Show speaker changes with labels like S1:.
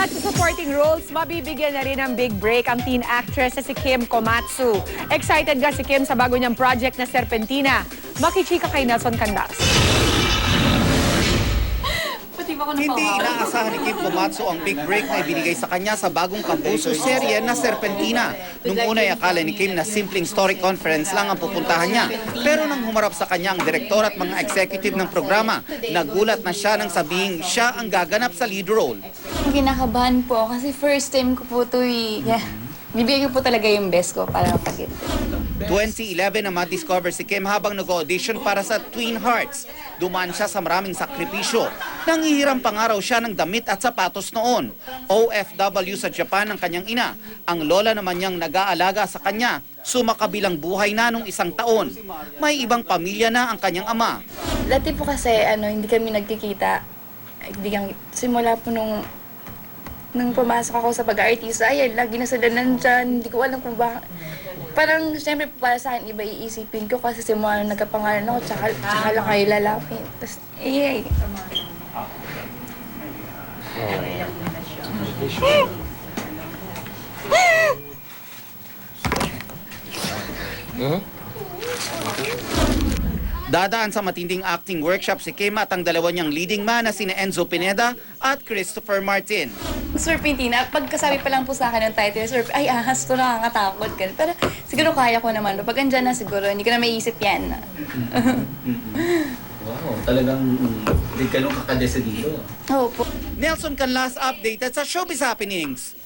S1: Bukod sa supporting roles, mabibigyan na rin ng big break ang teen actress na si Kim Komatsu. Excited ga si Kim sa bago niyang project na Serpentina. Makichika kay Nelson Candas.
S2: Hindi inaasahan ni Kim Komatsu ang big break na ibinigay sa kanya sa bagong kapuso serye na Serpentina. Nung una ay akala ni Kim na simpleng story conference lang ang pupuntahan niya. Pero nang humarap sa kanya ang direktor at mga executive ng programa, nagulat na siya nang sabihing siya ang gaganap sa lead role.
S3: Kinakabahan po kasi first time ko po ito bibigyan ko po talaga yung best ko para mapag-ito.
S2: 2011 na ma-discover si Kim habang nag-audition para sa Twin Hearts. Dumaan siya sa maraming sakripisyo. Nangihiram pa nga raw siya ng damit at sapatos noon. OFW sa Japan ang kanyang ina. Ang lola naman niyang nag-aalaga sa kanya. Sumakabilang buhay na nung 1 taon. May ibang pamilya na ang kanyang ama.
S3: Dati po kasi hindi kami nagkikita. Simula po nung pumasok ako sa pag-artista, ayan, lagi na sila nandyan. Hindi ko alam kung ba. Parang, siyempre, para sa akin, iba iisipin ko kasi simula nung nagkapangalan ako, tsaka lang kayo lalapin. Tapos,
S2: Dadaan sa matinding acting workshop si Kim at ang dalawa niyang leading man na sina Enzo Pineda at Christopher Martin.
S3: Serpentina, pagkasabi pa lang po sa akin ng title, ay ahas to, nakakatakot ka. Pero siguro kaya ko naman. Pag andyan na siguro, hindi ko na maiisip yan.
S4: Wow, talagang hindi ka nung kakadesidido.
S3: Oo po.
S2: Nelson Canlas updated sa Showbiz Happenings.